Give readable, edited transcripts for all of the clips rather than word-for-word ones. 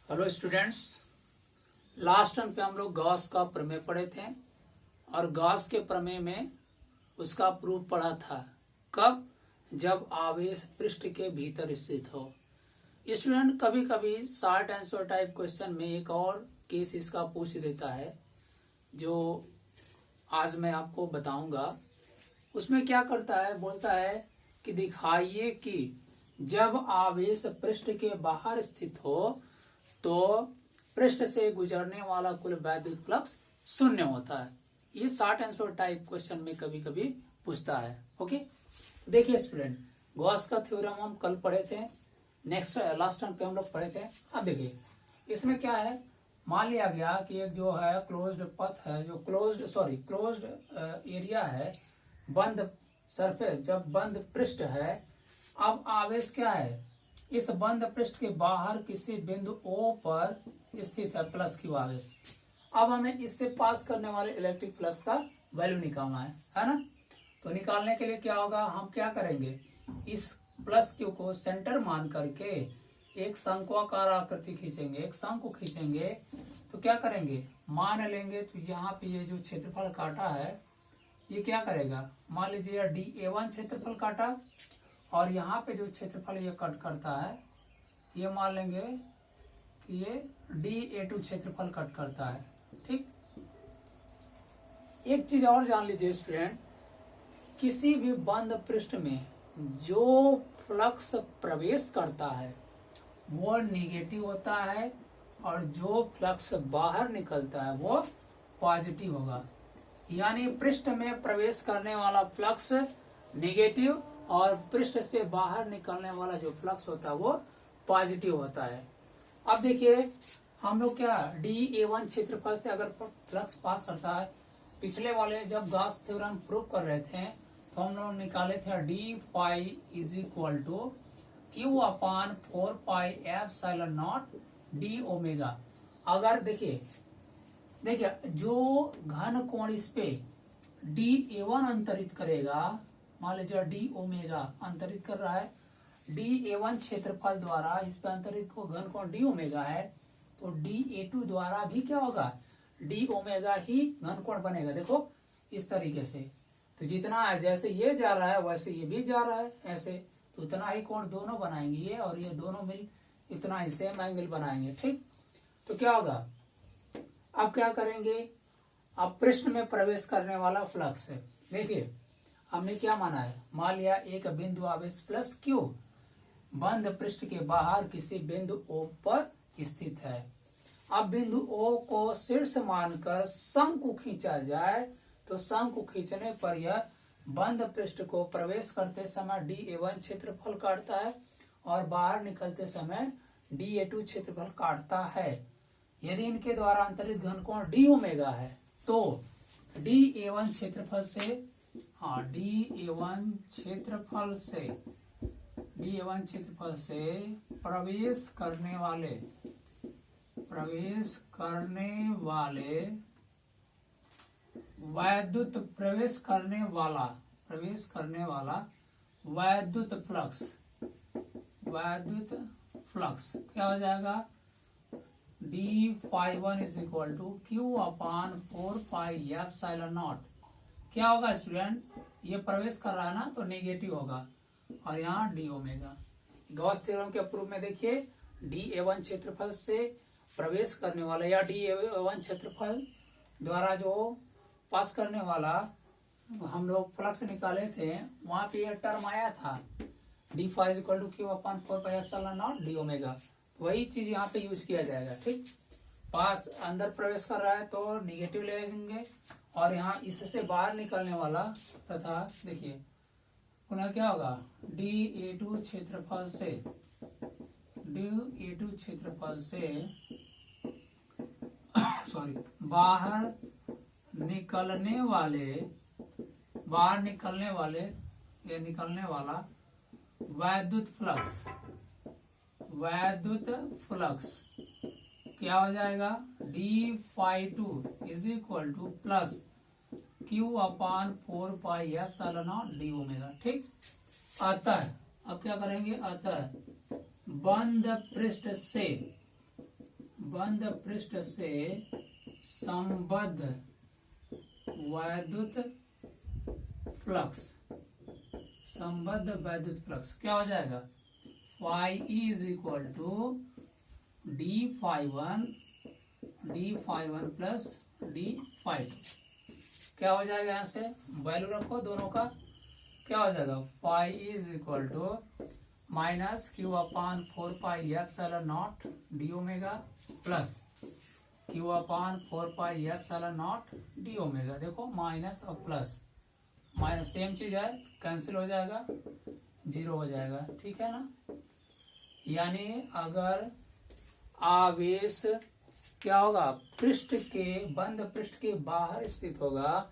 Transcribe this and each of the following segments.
Hello students, last time पे हम लोग गॉस का प्रमेय पढ़े थे और गॉस के प्रमेय में उसका प्रूफ पढ़ा था। कब? जब आवेश पृष्ठ के भीतर स्थित हो। स्टूडेंट कभी कभी शॉर्ट आंसर टाइप क्वेश्चन में एक और केस इसका पूछ देता है, जो आज मैं आपको बताऊंगा। उसमें क्या करता है, बोलता है कि दिखाइए कि जब आवेश पृष्ठ के बाहर स्थित हो तो पृष्ठ से गुजरने वाला कुल वैद्युत फ्लक्स शून्य होता है। ये शॉर्ट आंसर टाइप क्वेश्चन में कभी कभी पूछता है। ओके, देखिए स्टूडेंट, गॉस का थ्योरम हम कल पढ़े थे, लास्ट टाइम पे हम लोग पढ़े थे। अब देखिए इसमें क्या है, मान लिया गया कि एक जो है क्लोज्ड पथ है, जो क्लोज्ड एरिया है, बंद सरफेस, जब बंद पृष्ठ है। अब आवेश क्या है, इस बंद पृष्ठ के बाहर किसी बिंदु O पर स्थित है प्लस क्यू आवेश। अब हमें इससे पास करने वाले इलेक्ट्रिक फ्लक्स का वैल्यू निकालना है ना। तो निकालने के लिए क्या होगा, हम क्या करेंगे, इस प्लस क्यू को सेंटर मान करके एक शंक्वाकार आकृति खींचेंगे, एक शंकु खींचेंगे। तो क्या करेंगे, मान लेंगे तो यहाँ पे ये जो क्षेत्रफल काटा है ये क्या करेगा, मान लीजिए DA1 क्षेत्रफल काटा, और यहाँ पे जो क्षेत्रफल ये कट करता है ये मान लेंगे कि ये DA2 क्षेत्रफल कट करता है। ठीक, एक चीज और जान लीजिए स्टूडेंट, किसी भी बंद पृष्ठ में जो फ्लक्स प्रवेश करता है वो नेगेटिव होता है और जो फ्लक्स बाहर निकलता है वो पॉजिटिव होगा। यानी पृष्ठ में प्रवेश करने वाला फ्लक्स नेगेटिव और पृष्ठ से बाहर निकलने वाला जो फ्लक्स होता है वो पॉजिटिव होता है। अब देखिए हम लोग क्या DA1 क्षेत्रफल से अगर फ्लक्स पास करता है, पिछले वाले जब गॉस थ्योरम प्रूव कर रहे थे तो हम लोग निकाले थे d phi is equal to Q upon 4 pi epsilon naught d omega. अगर देखिए जो घन कोण इस पे DA1 अंतरित करेगा, मान लीजिए d ओमेगा अंतरित कर रहा है, DA1 क्षेत्रफल द्वारा इस पे अंतरित को घन कोण d ओमेगा है, तो DA2 द्वारा भी क्या होगा, d ओमेगा ही घन कोण बनेगा। देखो इस तरीके से, तो जितना है जैसे ये जा रहा है वैसे ये भी जा रहा है ऐसे, तो उतना ही कोण दोनों बनाएंगे, ये और ये दोनों मिल इतना ही सेम एंगल बनाएंगे। ठीक, तो क्या होगा, अब क्या करेंगे, अब पृष्ठ में प्रवेश करने वाला फ्लक्स है। देखिए हमने क्या माना है, मान लिया एक बिंदु आवेश प्लस क्यू बंद पृष्ठ के बाहर किसी बिंदु O पर स्थित है। अब बिंदु O को शीर्ष मानकर शंकु खींचा जाए तो शंकु खींचने पर यह बंद पृष्ठ को प्रवेश करते समय DA1 क्षेत्रफल काटता है और बाहर निकलते समय DA2 क्षेत्रफल काटता है। यदि इनके द्वारा अंतरित घन कोण d ओमेगा है तो DA1 क्षेत्रफल से DA1 क्षेत्रफल से प्रवेश करने वाले वैद्युत फ्लक्स क्या हो जाएगा, d phi 1 is equal to Q upon 4 pi epsilon naught. क्या होगा स्टूडेंट, ये प्रवेश कर रहा है ना तो नेगेटिव होगा, और यहाँ d ओमेगा। गॉस थ्योरम के प्रूफ में देखिए DA1 क्षेत्रफल से प्रवेश करने वाला या DA1 क्षेत्रफल द्वारा जो पास करने वाला हम लोग फ्लक्स निकाले थे, वहां पे ये टर्म आया था d phi is equal to Q upon 4 pi epsilon naught d omega. वही चीज यहाँ पे यूज किया जाएगा। ठीक, पास अंदर प्रवेश कर रहा है तो निगेटिव ले लेंगे, और यहाँ इससे बाहर निकलने वाला तथा देखिए पुनः क्या होगा, DA2 क्षेत्रफल से बाहर निकलने वाला वैद्युत फ्लक्स क्या हो जाएगा, d phi 2 is equal to plus Q upon 4 pi epsilon naught d omega. ठीक, अब क्या करेंगे, अतः बंद पृष्ठ से बंद पृष्ठ से संबद्ध वैद्युत फ्लक्स, संबद्ध वैद्युत फ्लक्स क्या हो जाएगा, phi is equal to d∅1 plus d∅2। क्या हो जाएगा, यहाँ से वैल्यू रखो दोनों का, क्या हो जाएगा, phi is equal to minus Q upon 4 epsilon naught D omega plus Q upon 4 epsilon naught D omega. देखो माइनस और प्लस, माइनस सेम चीज है, कैंसिल हो जाएगा, 0 हो जाएगा, ठीक है ना। यानी अगर आवेश क्या होगा, पृष्ठ के, बंद पृष्ठ के बाहर स्थित होगा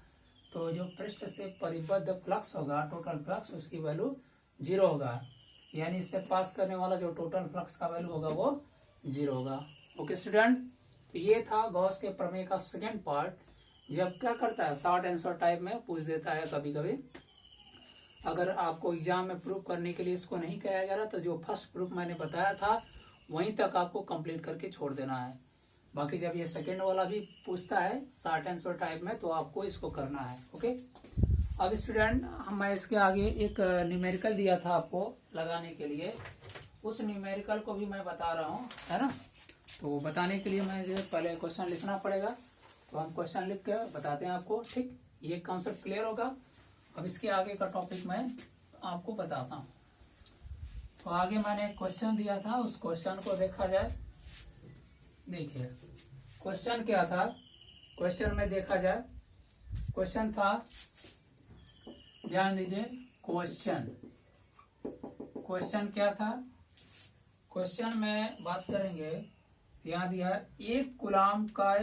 तो जो पृष्ठ से परिबद्ध फ्लक्स होगा, टोटल फ्लक्स, उसकी वैल्यू 0 होगा। यानी इससे पास करने वाला जो टोटल फ्लक्स का वैल्यू होगा वो 0 होगा। ओके स्टूडेंट, तो ये था गॉस के प्रमेय का सेकेंड पार्ट। जब क्या करता है, शॉर्ट आंसर टाइप में पूछ देता है कभी कभी। अगर आपको एग्जाम में प्रूफ करने के लिए इसको नहीं किया जा रहा तो जो फर्स्ट प्रूफ मैंने बताया था वहीं तक आपको कंप्लीट करके छोड़ देना है। बाकी जब ये सेकेंड वाला भी पूछता है शॉर्ट आंसर टाइप में तो आपको इसको करना है। ओके, अब स्टूडेंट मैं इसके आगे एक न्यूमेरिकल दिया था आपको लगाने के लिए, उस न्यूमेरिकल को भी मैं बता रहा हूँ, है ना। तो बताने के लिए मैं जो पहले क्वेश्चन लिखना पड़ेगा, तो हम क्वेश्चन लिख के बताते हैं आपको, ठीक। ये कॉन्सेप्ट क्लियर होगा। अब इसके आगे का टॉपिक मैं आपको बताता हूँ। तो आगे मैंने क्वेश्चन दिया था, उस क्वेश्चन को देखा जाए। देखिए क्वेश्चन क्या था, क्वेश्चन में देखा जाए, क्वेश्चन था, ध्यान दीजिए, क्वेश्चन क्या था, क्वेश्चन में बात करेंगे, ध्यान दिया, एक कूलाम का,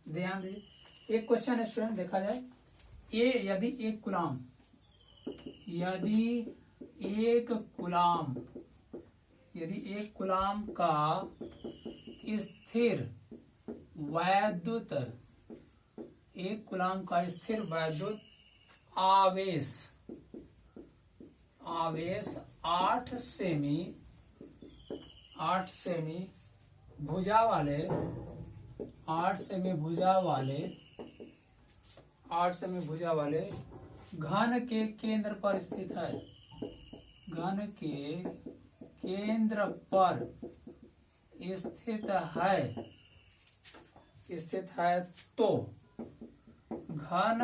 ध्यान दीजिए, एक क्वेश्चन है स्टूडेंट, देखा जाए, यदि एक कूलाम का स्थिर वैद्युत आवेश 8 सेमी भुजा वाले घन के केंद्र पर स्थित है, तो घन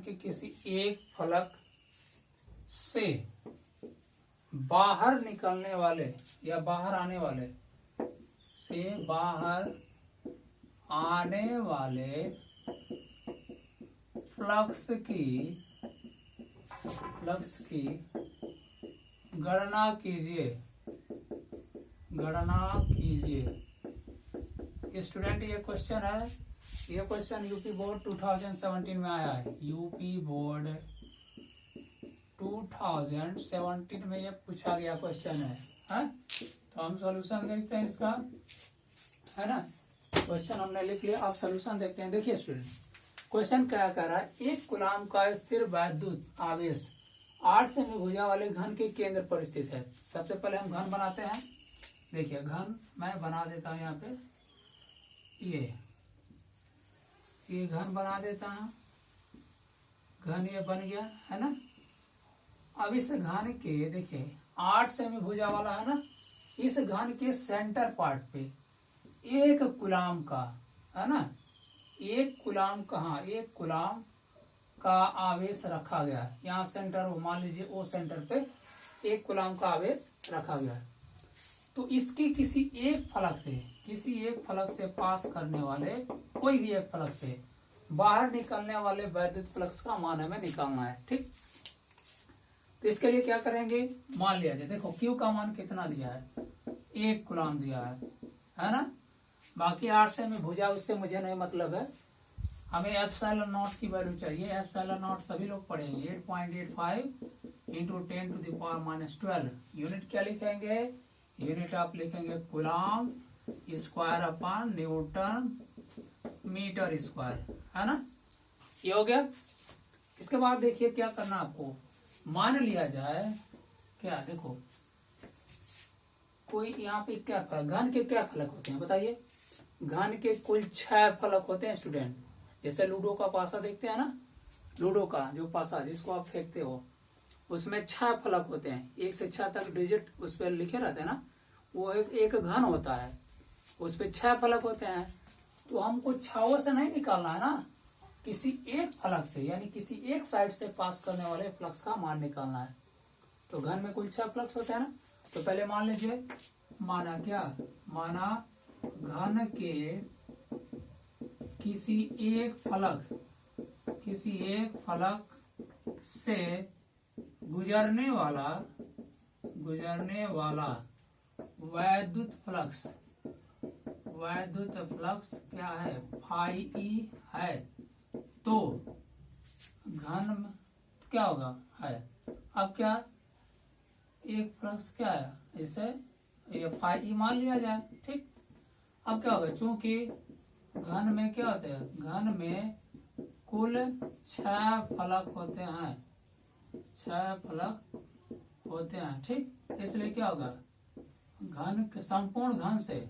के किसी एक फलक से बाहर निकलने वाले या बाहर आने वाले फ्लक्स की गणना कीजिए। स्टूडेंट ये क्वेश्चन है, ये क्वेश्चन यूपी बोर्ड 2017 में आया है, यूपी बोर्ड 2017 में ये पूछा गया क्वेश्चन है? तो हम सॉल्यूशन देखते हैं इसका, है ना। क्वेश्चन हमने लिख लिया, आप सॉल्यूशन देखते हैं। देखिए स्टूडेंट, क्वेश्चन क्या कह रहा है, एक कूलाम का स्थिर वैद्युत आवेश 8 सेमी भुजा वाले घन के केंद्र पर स्थित है। सबसे पहले हम घन बनाते हैं। देखिए घन मैं बना देता हूँ, यहाँ पे ये घन बना देता हूँ, घन ये बन गया, है ना। अब इस घन के देखिए 8 सेमी भुजा वाला है ना, इस घन के सेंटर पार्ट पे एक कूलाम का, है ना, एक कूलाम का आवेश रखा गया। यहाँ सेंटर मान लीजिए, ओ सेंटर पे एक कूलाम का आवेश रखा गया। तो इसकी किसी एक फलक से पास करने वाले, कोई भी एक फलक से बाहर निकलने वाले वैद्युत फ्लक्स का मान हमें निकालना है, ठीक। तो इसके लिए क्या करेंगे, मान लिया जाए, देखो Q का मान कितना दिया है, 1 कूलाम दिया है ना। बाकी 8 सेमी भुजा उससे मुझे नहीं मतलब है, हमें एप्सिलॉन नॉट की वैल्यू चाहिए। एप्सिलॉन नॉट सभी लोग पढ़ेंगे, 8.85 इंटू 10⁻12। यूनिट क्या लिखेंगे, यूनिट आप लिखेंगे coulomb square upon newton metre square, है ना। ये हो गया। इसके बाद देखिए क्या करना आपको, मान लिया जाए क्या, देखो कोई यहाँ पे क्या फलक, घन के क्या फलक होते हैं बताइए। घन के कुल 6 फलक होते हैं स्टूडेंट। जैसे लूडो का पासा देखते हैं ना, लूडो का जो पासा जिसको आप फेंकते हो, उसमें 6 फलक होते हैं, 1 से 6 तक डिजिट उस पर लिखे रहते हैं ना, वो एक घन होता है, उस पर 6 फलक होते हैं। तो हमको 6 से नहीं निकालना है ना, किसी एक फलक से यानी किसी एक साइड से पास करने वाले फ्लक्स का मान निकालना है। तो घन में कुल 6 फ्लक्स होते हैं ना, तो पहले मान लीजिए, माना क्या, माना घन के किसी एक फलक से गुजरने वाला वैद्युत फ्लक्स क्या है, फाई ई है। तो घन में क्या होगा, है। अब क्या, एक फ्लक्स क्या है, इसे ये फाई ई मान लिया जाए, ठीक। अब क्या होगा, चूंकि घन में क्या होते हैं, घन में कुल 6 फलक होते हैं, 6 फलक होते हैं, ठीक। इसलिए क्या होगा, घन के संपूर्ण घन से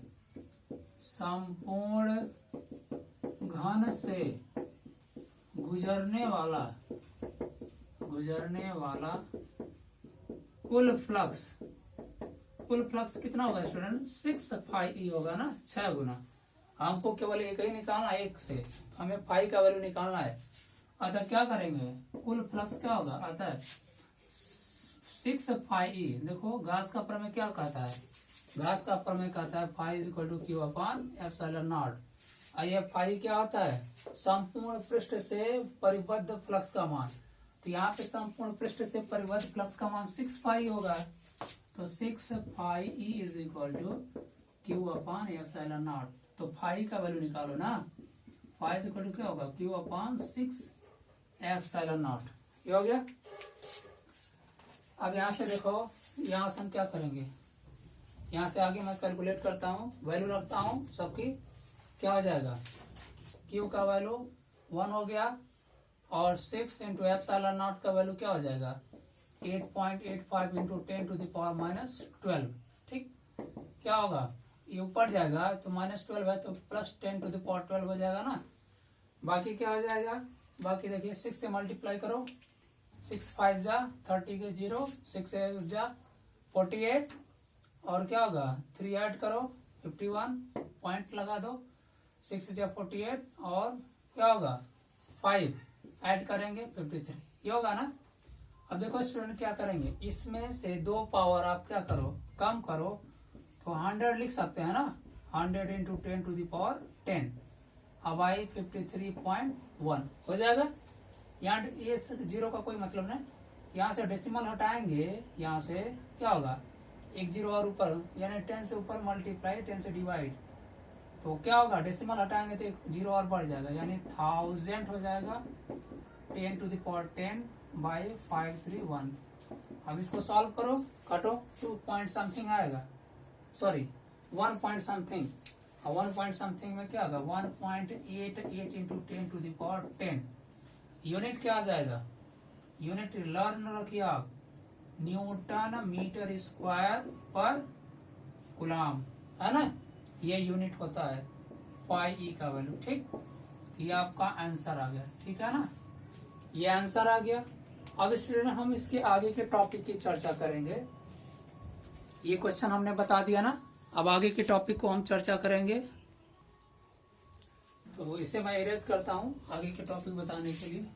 गुजरने वाला कुल फ्लक्स कितना होगा स्टूडेंट, 6 फाई ई होगा ना, 6 गुना। हमको केवल एक ही निकालना है, एक से हमें फाई का वैल्यू निकालना है। अतः क्या करेंगे, कुल फ्लक्स क्या होगा, अतः 6 फाई ई। देखो गास का प्रमेय क्या कहता है, गास का प्रमेय कहता है phi is equal to Q upon epsilon naught. ये फाई क्या होता है, संपूर्ण पृष्ठ से परिबद्ध फ्लक्स का मान। तो यहाँ पे संपूर्ण पृष्ठ से परिबद्ध फ्लक्स का मान 6 फाई होगा। तो 6 phi E is equal to Q upon epsilon naught. तो फाई का वैल्यू निकालो ना, फाई इज इक्वल टू क्या होगा, क्यू अपॉन 6 एप्सिलॉन नॉट। ये हो गया। अब यहाँ से देखो, यहाँ से हम क्या करेंगे, यहाँ से आगे मैं कैलकुलेट करता हूँ, वैल्यू रखता हूँ सबकी। क्या हो जाएगा, Q का वैल्यू 1 हो गया, और 6 इंटू एप्सिलॉन नॉट का वैल्यू क्या हो जाएगा, 8.85 इंटू 10 टू द पावर -12, ठीक। क्या होगा, ये ऊपर जाएगा तो -12 है, तो प्लस 10 टू द पावर 12 हो जाएगा ना। बाकी क्या हो जाएगा, बाकी देखिए 6 से मल्टीप्लाई करो, 6 5 जा 30 के 0, 6 जा 48, और क्या होगा 3 ऐड करो 51, पॉइंट लगा दो, 6 जा 48, और क्या होगा 5 ऐड करेंगे 53, ये होगा ना। अब देखो स्टूडेंट क्या करेंगे, इसमें से 2 पावर आप क्या करो, कम करो, तो 100 लिख सकते हैं ना, 100 इंटू 10 टू द पावर 10। अब आई 53.1 हो जाएगा। यहाँ ये 0 का कोई मतलब नहीं, यहाँ से डेसिमल हटाएंगे, यहाँ से क्या होगा, एक 0 और ऊपर, यानी 10 से ऊपर मल्टीप्लाई 10 से डिवाइड, तो क्या होगा, डेसिमल हटाएंगे तो एक 0 और बढ़ जाएगा, यानी 1000 हो जाएगा, 10 टू द पावर 10 बाई 531। अब इसको सॉल्व करो, काटो, 2 पॉइंट समथिंग आएगा, सॉरी 1 पॉइंट समथिंग, और 1 पॉइंट समथिंग में क्या होगा, 1.88 into 10 to the power 10। Unit क्या आ जाएगा, यूनिट लर्न रखिए आप, न्यूटन मीटर स्क्वायर पर कूलम, है ना, ये यूनिट होता है फाई ई का वैल्यू, ठीक। तो ये आपका आंसर आ गया, ठीक है ना, ये आंसर आ गया। अब स्टूडेंट हम इसके आगे के टॉपिक की चर्चा करेंगे। ये क्वेश्चन हमने बता दिया ना, अब आगे के टॉपिक को हम चर्चा करेंगे। तो इसे मैं इरेज करता हूं आगे के टॉपिक बताने के लिए।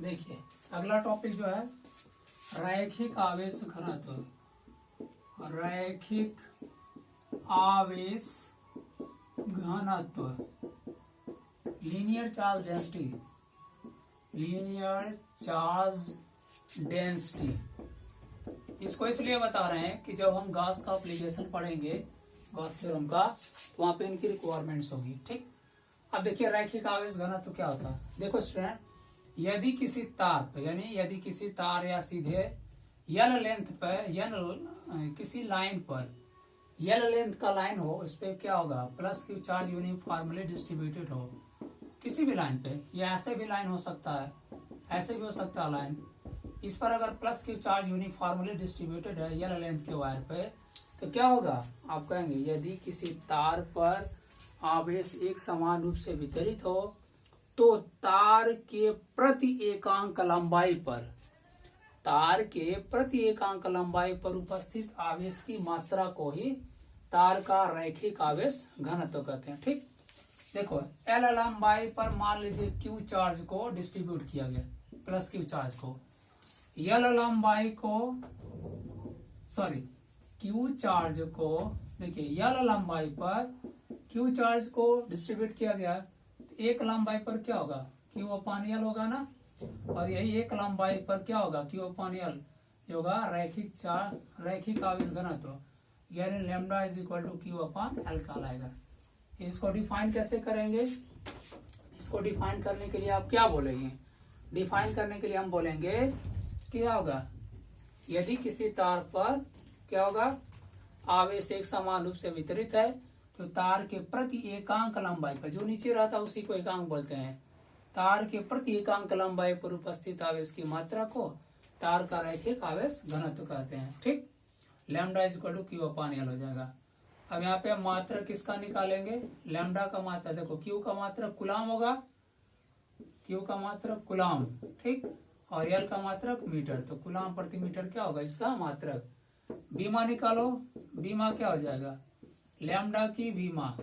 देखिए अगला टॉपिक जो है रैखिक आवेश घनत्व, रैखिक आवेश घनत्व, linear charge density, linear charge density. इसको इसलिए बता रहे हैं कि जब हम गॉस का एप्लीकेशन पढ़ेंगे, गॉस थ्योरम का, तो वहां पे इनकी रिक्वायरमेंट्स होगी, ठीक। अब देखिए रैखिक आवेश घनत्व क्या होता है। देखो स्टूडेंट, यदि किसी तार पर, यानी यदि किसी तार या सीधे यल लेंथ पे किसी लाइन पर यल लेंथ का लाइन हो, उस पर क्या होगा, plus Q charge uniformly distributed हो किसी भी लाइन पे, या ऐसे भी लाइन हो सकता है, ऐसे भी हो सकता है लाइन। इस पर अगर plus Q charge uniformly distributed है यल लेंथ के वायर पे, तो क्या होगा, आप कहेंगे यदि किसी तार पर आवेश एक समान रूप से वितरित हो तो तार के प्रति एकांक लंबाई पर उपस्थित आवेश की मात्रा को ही तार का रैखिक आवेश घनत्व कहते हैं। ठीक, देखो एल लंबाई पर मान लीजिए क्यू चार्ज को डिस्ट्रीब्यूट किया गया, प्लस क्यू चार्ज को, यल लंबाई को क्यू चार्ज को, देखिए यल लंबाई पर क्यू चार्ज को डिस्ट्रीब्यूट किया गया, एक लंबाई पर क्या होगा, क्यू अपान यल होगा ना, और यही एक लंबाई पर क्या होगा, क्यू अपान यल जो होगा रैखिक आवेश घनत्व, यानी lambda is equal to Q upon L कहलाएगा। इसको डिफाइन कैसे करेंगे, इसको डिफाइन करने के लिए आप क्या बोलेंगे, डिफाइन करने के लिए हम बोलेंगे क्या होगा, यदि किसी तार पर क्या होगा, आवेश एक समान रूप से वितरित है तो तार के प्रति एकांक लंबाई पर, जो नीचे रहता है उसी को एकांक बोलते हैं, तार के प्रति एकांक लंबाई पर उपस्थित आवेश की मात्रा को तार का रैखिक आवेश घनत्व कहते हैं। ठीक, lambda is equal to Q upon L हो जाएगा। अब यहाँ पे मात्रक किसका निकालेंगे, लैम्डा का मात्रक, देखो क्यू का मात्रक कुलाम होगा, क्यू का मात्रक कुलाम, ठीक, और एल का मात्रक मीटर, तो कुलाम प्रति मीटर क्या होगा इसका मात्रक। बीमा निकालो, बीमा क्या हो जाएगा, लैम्डा की बीमा,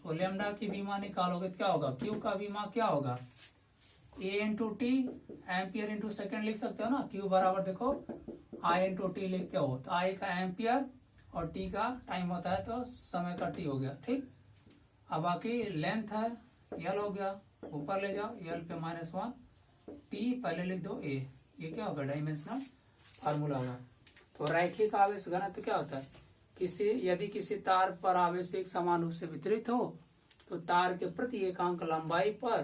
तो लैम्डा की बीमा निकालोगे तो क्या होगा, क्यू का बीमा क्या होगा, A into T, ampere into second लिख सकते हो ना, क्यू बराबर देखो आई इंटू टी लिखते हो, तो आई का एम्पियर और टी का टाइम होता है तो समय का टी हो गया। ठीक, अब बाकी लेंथ है यल हो गया, ऊपर ले जाओ यल पे -1, टी पहले लिख दो ए, ये क्या होगा डायमेंशनल फार्मूला होगा। तो रैखिक आवेश घनत्व क्या होता है, यदि किसी तार पर आवेश एक समान रूप से वितरित हो तो तार के प्रति एकांक लंबाई पर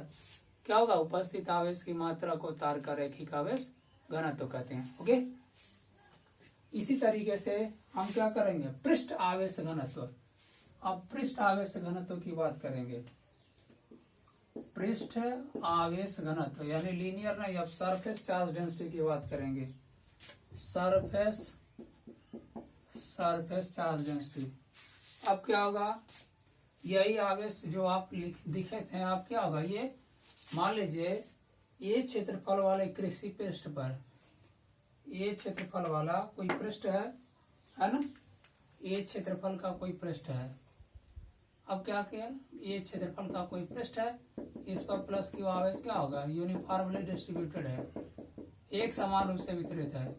क्या होगा, उपस्थित आवेश की मात्रा को तार का रैखिक आवेश घनत्व कहते हैं। ओके, इसी तरीके से हम क्या करेंगे, पृष्ठ आवेश घनत्व। अब पृष्ठ आवेश घनत्व की बात करेंगे, पृष्ठ आवेश घनत्व यानी लीनियर नहीं, अब सरफेस चार्ज डेंसिटी की बात करेंगे, सरफेस चार्ज डेंसिटी। अब क्या होगा, यही आवेश जो आप दिखे थे, आप क्या होगा, ये मान लीजिए ये क्षेत्रफल वाले कृषि पृष्ठ पर, ये क्षेत्रफल वाला कोई पृष्ठ है ना, ये क्षेत्रफल का कोई पृष्ठ है। अब क्या किया, ये क्षेत्रफल का कोई पृष्ठ है, इस पर प्लस क्यू आवेश क्या होगा, यूनिफॉर्मली डिस्ट्रीब्यूटेड है, एक समान रूप से वितरित है।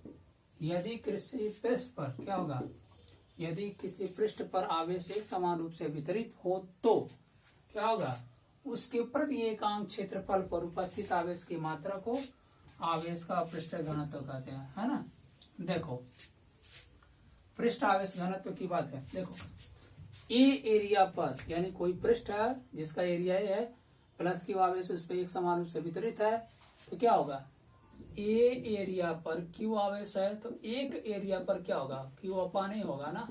यदि कृषि पृष्ठ पर क्या होगा, यदि किसी पृष्ठ पर आवेश एक समान रूप से वितरित हो तो क्या होगा, उसके प्रति एकांक क्षेत्रफल पर उपस्थित आवेश की मात्रा को आवेश का पृष्ठ घनत्व कहते हैं, है ना। देखो पृष्ठ आवेश घनत्व की बात है, देखो ए एरिया पर, यानी कोई पृष्ठ है जिसका एरिया है प्लस क्यू आवेश उस पर एक समान रूप से वितरित है, तो क्या होगा, ए एरिया पर क्यू आवेश है तो एक एरिया पर क्या होगा, क्यू अपान ए होगा ना,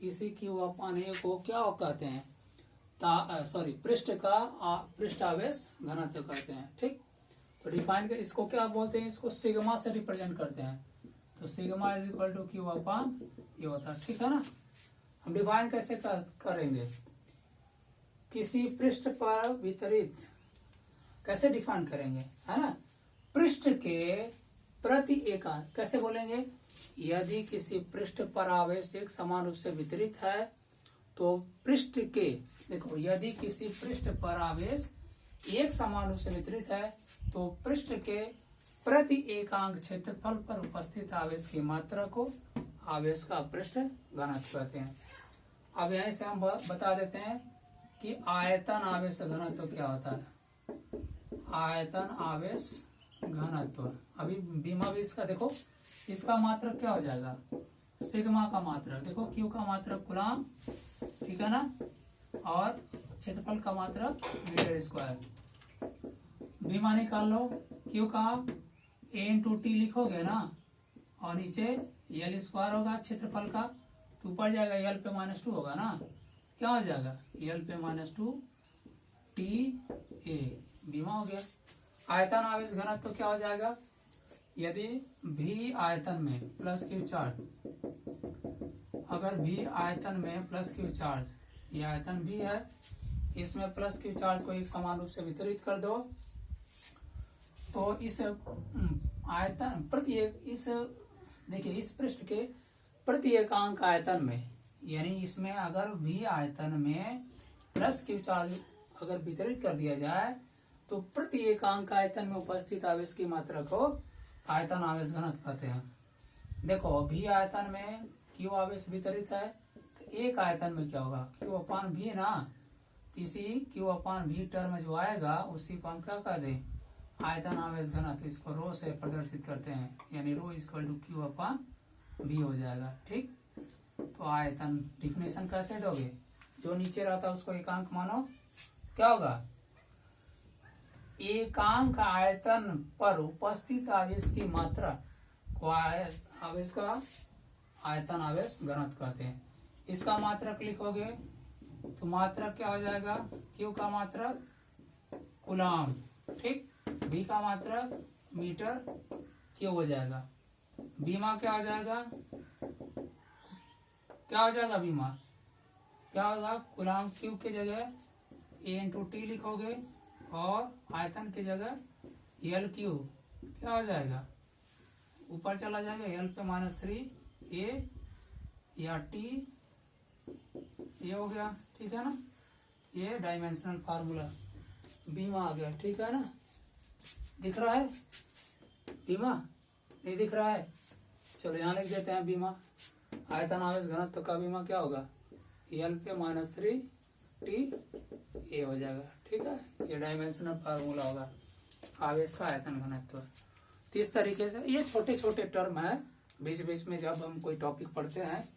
इसी क्यू अपान ए को क्या कहते हैं, पृष्ठ आवेश घनत्व कहते हैं। ठीक, तो डिफाइन कर, इसको क्या बोलते हैं, इसको सिग्मा से रिप्रेजेंट करते हैं, तो sigma is equal to Q upon ये होता है। ठीक है ना, हम डिफाइन कैसे करेंगे, किसी पृष्ठ पर वितरित कैसे डिफाइन करेंगे, है ना, पृष्ठ के प्रति एकांक कैसे बोलेंगे, यदि किसी पृष्ठ पर आवेश एक समान रूप से वितरित है तो पृष्ठ के, देखो यदि किसी पृष्ठ पर आवेश एक समान रूप से वितरित है तो पृष्ठ के प्रति एकांक क्षेत्रफल पर उपस्थित आवेश की मात्रा को आवेश का पृष्ठ घनत्व कहते हैं। अब यहीं से हम बता देते हैं कि आयतन आवेश घनत्व क्या होता है, आयतन आवेश घनत्व। अभी बीमा भी इसका देखो, इसका मात्रक क्या हो जाएगा, सिग्मा का मात्रक, देखो क्यू का मात्रक कुलाम, ठीक है ना, और क्षेत्रफल का मात्रक मीटर स्क्वायर। बीमा निकाल लो, क्यू का ए इंटू टी लिखोगे ना, और नीचे एल स्क्वायर होगा क्षेत्रफल का, तो ऊपर जाएगा एल पे माइनस 2 होगा ना, क्या हो जाएगा एल पे माइनस 2 टी ए बीमा हो गया। आयतन आवेश घनत्व तो क्या हो जाएगा, यदि भी आयतन में प्लस क्यू चार्ज, अगर भी आयतन में प्लस क्यू चार्ज, ये आयतन भी है, इसमें प्लस क्यू चार्ज को एक समान रूप से वितरित कर दो, तो इस आयतन प्रत्येक इस देखिए इस पृष्ठ के प्रत्येकांक आयतन में, यानी इसमें अगर भी आयतन में प्लस क्यू चार्ज अगर वितरित कर दिया जाए तो प्रत्येकांक आयतन में उपस्थित आवेश की मात्रा को आयतन आवेश घनत्व कहते हैं। देखो भी आयतन में क्यू आवेश वितरित है, तो एक आयतन में क्या होगा क्यू अपान भी ना, इसी क्यू अपान भी टर्म जो आएगा उसी को हम क्या कह दें आयतन आवेश घनत्व, इसको रो से प्रदर्शित करते हैं, यानी रो इक्वल टू क्यू अपान भी हो जाएगा। ठीक, तो आयतन डिफिनेशन कैसे दोगे, जो नीचे रहता है उसको एकांक मानो, क्या होगा एकांक आयतन पर उपस्थित आवेश की मात्रा को आवेश का आयतन आवेश घनत्व कहते हैं। इसका मात्रक लिखोगे तो मात्रक क्या हो जाएगा, क्यू का मात्रक कूलम, ठीक, बी का मात्रक मीटर क्यू हो जाएगा, बीमा क्या हो जाएगा, क्या हो जाएगा बीमा, क्या होगा कूलम क्यू की जगह ए इंटू टी लिखोगे और आयतन की जगह एल क्यू क्या हो जाएगा, ऊपर चला जाएगा एल पे माइनस 3 ए या टी, ये हो गया, ठीक है ना, ये डायमेंशनल फार्मूला बीमा आ गया, ठीक है ना, दिख रहा है बीमा, नहीं दिख रहा है, चलो यहाँ लिख देते हैं बीमा, आयतन आवेश घनत्व का बीमा क्या होगा एल पे माइनस 3 टी ए हो जाएगा, ठीक है, ये डायमेंशनल फार्मूला होगा आवेश का आयतन घनत्व। तो इस तरीके से ये छोटे छोटे टर्म है, बीच बीच में जब हम कोई टॉपिक पढ़ते हैं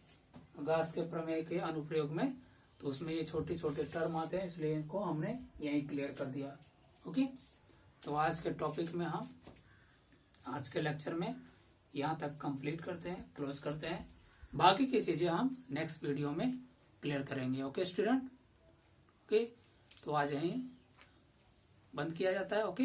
गास के प्रमेय के अनुप्रयोग में, तो उसमें ये छोटे छोटे टर्म आते हैं, इसलिए इनको हमने यहीं क्लियर कर दिया। ओके, तो आज के टॉपिक में हम आज के लेक्चर में यहाँ तक कंप्लीट करते हैं, क्लोज करते हैं, बाकी की चीजें हम नेक्स्ट वीडियो में क्लियर करेंगे। ओके स्टूडेंट, ओके, तो आज यहीं बंद किया जाता है। ओके।